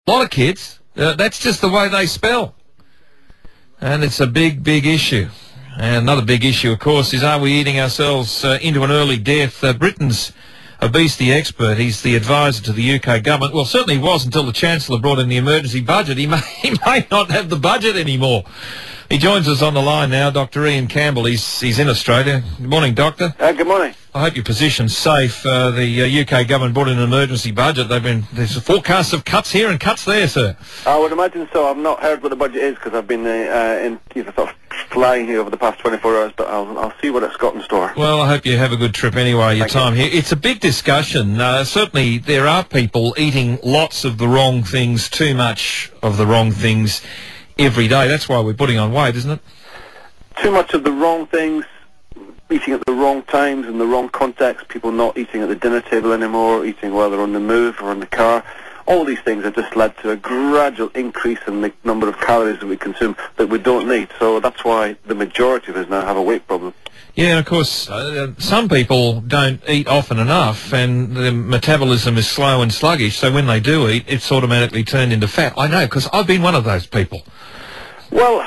A lot of kids, that's just the way they spell. And it's a big, big issue. And another big issue, of course, is are we eating ourselves into an early death? Britain's obesity expert, he's the advisor to the UK government. Well, certainly he was until the Chancellor brought in the emergency budget. He may not have the budget anymore. He joins us on the line now, Dr. Ian Campbell. He's in Australia. Good morning, Doctor. Good morning. I hope your position's safe. The UK government brought in an emergency budget. There's forecasts of cuts here and cuts there, sir. I would imagine so. I've not heard what the budget is because I've been sort of flying here over the past 24 hours, but I'll see what it's got in store. Well, I hope you have a good trip anyway, your time here. It's a big discussion. Certainly there are people eating lots of the wrong things, too much of the wrong things every day. That's why we're putting on weight, isn't it? Too much of the wrong things, eating at the wrong times in the wrong context, people not eating at the dinner table anymore, eating while they're on the move or in the car. All these things have just led to a gradual increase in the number of calories that we consume that we don't need. So that's why the majority of us now have a weight problem. Yeah, and of course, some people don't eat often enough and their metabolism is slow and sluggish, so when they do eat, it's automatically turned into fat. I know, because I've been one of those people. Well,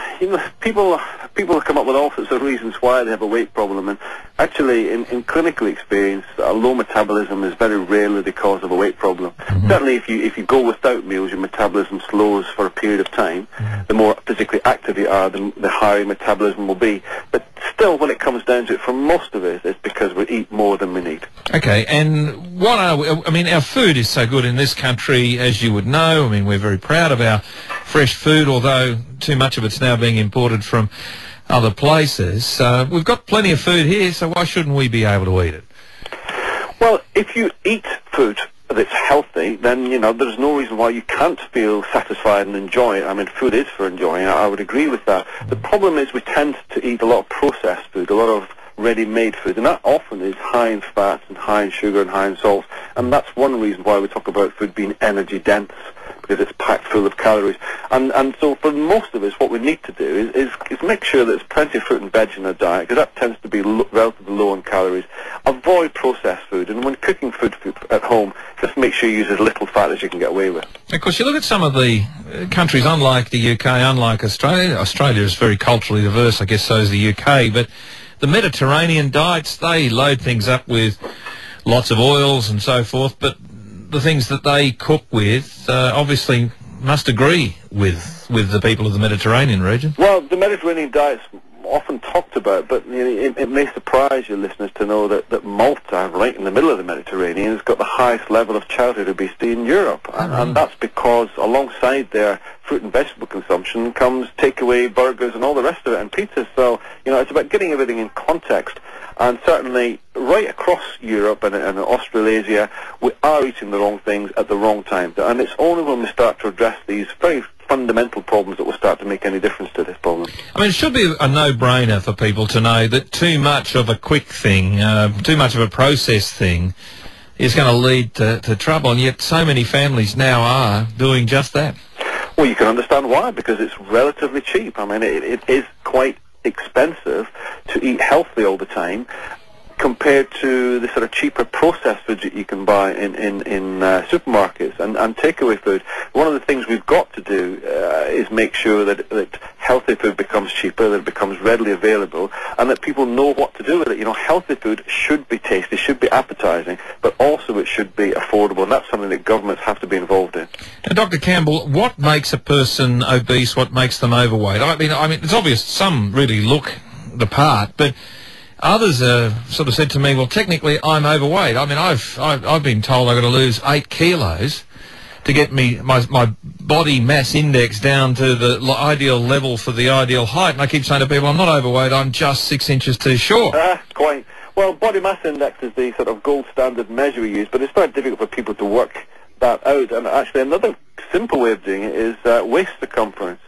people have come up with all sorts of reasons why they have a weight problem, and actually, in clinical experience, a low metabolism is very rarely the cause of a weight problem. Mm-hmm. Certainly, if you go without meals, your metabolism slows for a period of time. Mm-hmm. The more physically active you are, the higher your metabolism will be. But still, when it comes down to it, for most of us, it's because we eat more than we need. Okay, and what are we? I mean, our food is so good in this country, as you would know. I mean, we're very proud of our fresh food, although too much of it's now being imported from other places. We've got plenty of food here, so why shouldn't we be able to eat it? Well, if you eat food that's healthy, then, there's no reason why you can't feel satisfied and enjoy it. I mean, food is for enjoying. I would agree with that. The problem is we tend to eat a lot of processed food, a lot of ready-made food, and that often is high in fats and high in sugar and high in salt, and that's one reason why we talk about food being energy-dense, because it's packed full of calories. And so for most of us, what we need to do is make sure that there's plenty of fruit and veg in our diet, because that tends to be relatively low in calories. Avoid processed food, and when cooking food at home, just make sure you use as little fat as you can get away with. Of course, you look at some of the countries, unlike the UK, unlike Australia. Australia is very culturally diverse, I guess so is the UK, but the Mediterranean diets, they load things up with lots of oils and so forth, but the things that they cook with obviously must agree with the people of the Mediterranean region. Well, the Mediterranean diet's often talked about, but it may surprise your listeners to know that Malta, right in the middle of the Mediterranean, has got the highest level of childhood obesity in Europe. And that's because alongside their fruit and vegetable consumption comes takeaway burgers and all the rest of it, and pizzas. So, it's about getting everything in context. And certainly, right across Europe and Australasia, we are eating the wrong things at the wrong time. And it's only when we start to address these very fundamental problems that will start to make any difference to this problem. I mean, it should be a no-brainer for people to know that too much of a quick thing, too much of a processed thing, is going to lead to trouble, and yet so many families now are doing just that. Well, you can understand why, because it's relatively cheap. I mean, it is quite expensive to eat healthy all the time compared to the sort of cheaper processed food that you can buy in supermarkets and takeaway food. One of the things we've got to do is make sure that healthy food becomes cheaper, that it becomes readily available, and that people know what to do with it. Healthy food should be tasty, should be appetizing, but also it should be affordable, and that's something that governments have to be involved in. Now, Dr. Campbell, what makes a person obese? What makes them overweight? I mean, it's obvious some really look the part, but others sort of said to me, well, technically I'm overweight. I mean, I've been told I've got to lose 8 kilos to get my body mass index down to the ideal level for the ideal height. And I keep saying to people, I'm not overweight, I'm just 6 inches too short. Quite. Well, body mass index is the sort of gold standard measure we use, but it's very difficult for people to work that out. And actually another simple way of doing it is waist circumference.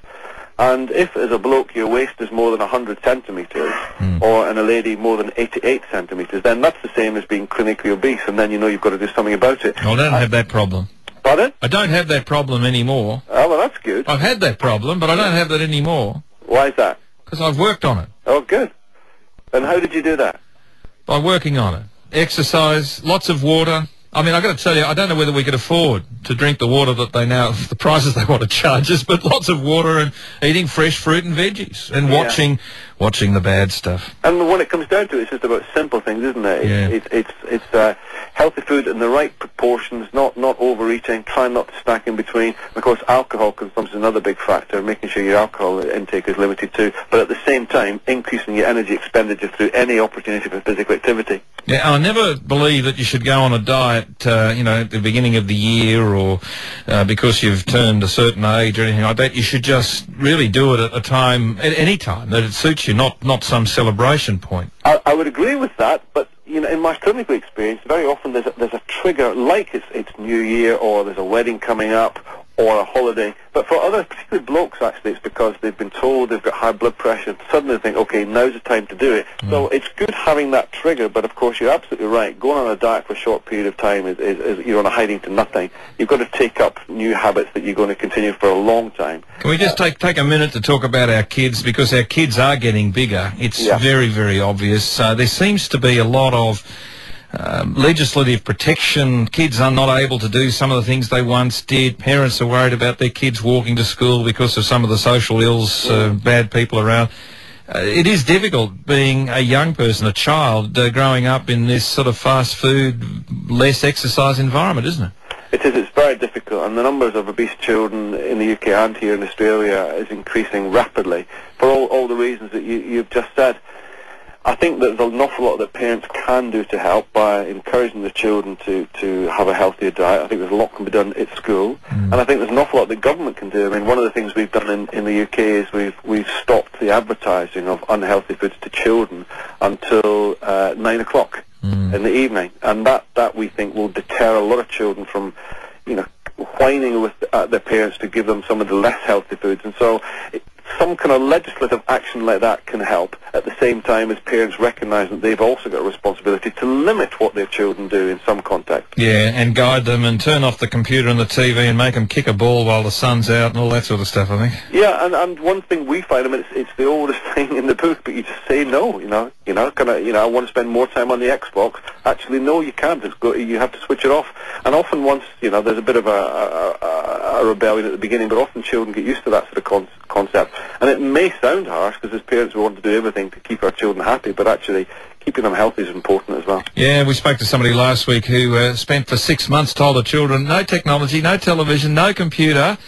And if, as a bloke, your waist is more than 100 centimetres, or in a lady more than 88 centimetres, then that's the same as being clinically obese, and then you've got to do something about it. Well, I don't have that problem. Pardon? I don't have that problem anymore. Oh, well, that's good. I've had that problem, but I don't have that anymore. Why is that? Because I've worked on it. Oh, good. And how did you do that? By working on it. Exercise, lots of water, I mean, I've got to tell you, I don't know whether we could afford to drink the water that they now, the prices they want to charge us, but lots of water and eating fresh fruit and veggies and watching the bad stuff. And when it comes down to it, it's just about simple things, isn't it? It's healthy food in the right proportions, not overeating, trying not to snack in between. And of course, alcohol consumption is another big factor, making sure your alcohol intake is limited too, but at the same time, increasing your energy expenditure through any opportunity for physical activity. Yeah, I never believe that you should go on a diet, at the beginning of the year or because you've turned a certain age or anything like that. You should just really do it at any time that it suits you, not some celebration point. I would agree with that, but in my clinical experience, very often there's a trigger, like it's New Year or there's a wedding coming up or a holiday. But for others, particularly blokes, actually, it's because they've been told they've got high blood pressure and suddenly think, okay, now's the time to do it. So it's good having that trigger, but of course you're absolutely right. Going on a diet for a short period of time is you're on a hiding to nothing. You've got to take up new habits that you're going to continue for a long time. Can we just take a minute to talk about our kids, because our kids are getting bigger. It's very, very obvious. There seems to be a lot of legislative protection. Kids are not able to do some of the things they once did. Parents are worried about their kids walking to school because of some of the social ills, bad people around. It is difficult being a young person, a child, growing up in this sort of fast food, less exercise environment, isn't it? It is. It's very difficult, and the numbers of obese children in the UK and here in Australia is increasing rapidly for all the reasons that you've just said. I think that there's an awful lot that parents can do to help by encouraging the children to have a healthier diet. I think there's a lot can be done at school, and I think there's an awful lot that government can do. I mean, one of the things we've done in the UK is we've stopped the advertising of unhealthy foods to children until 9 o'clock in the evening, and that we think will deter a lot of children from, whining with their parents to give them some of the less healthy foods. And so some kind of legislative action like that can help, at the same time as parents recognise that they've also got a responsibility to limit what their children do in some context. Yeah, and guide them and turn off the computer and the TV and make them kick a ball while the sun's out and all that sort of stuff, I think. Yeah, and one thing we find, I mean, it's the oldest thing in the book, but you just say no, I want to spend more time on the Xbox. Actually, no, you can't. You have to switch it off. And often once, there's a bit of a rebellion at the beginning, but often children get used to that sort of concept. And it may sound harsh, because as parents we want to do everything to keep our children happy, but actually keeping them healthy is important as well. Yeah, we spoke to somebody last week who spent for 6 months, told the children no technology, no television, no computer,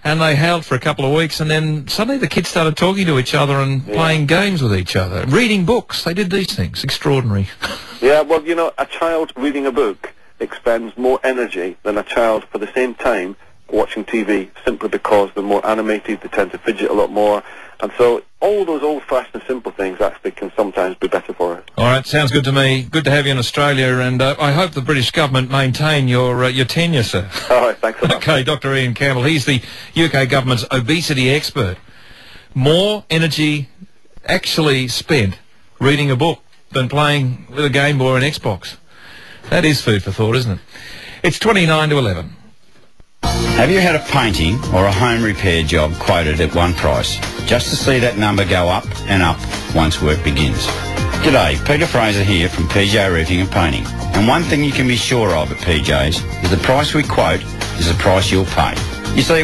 and they howled for a couple of weeks, and then suddenly the kids started talking to each other and playing games with each other, reading books. They did these things. Extraordinary. Yeah, well, a child reading a book expends more energy than a child for the same time watching TV, simply because they're more animated, they tend to fidget a lot more, and so all those old-fashioned simple things actually can sometimes be better for us. All right, sounds good to me. Good to have you in Australia, and I hope the British government maintain your tenure, sir. All right, thanks a lot. Okay, Dr. Ian Campbell, he's the UK government's obesity expert. More energy actually spent reading a book than playing with a Game Boy and Xbox. That is food for thought, isn't it? It's 29 to 11. Have you had a painting or a home repair job quoted at one price, just to see that number go up and up once work begins? G'day, Peter Fraser here from PJ Roofing and Painting. And one thing you can be sure of at PJ's is the price we quote is the price you'll pay. You see,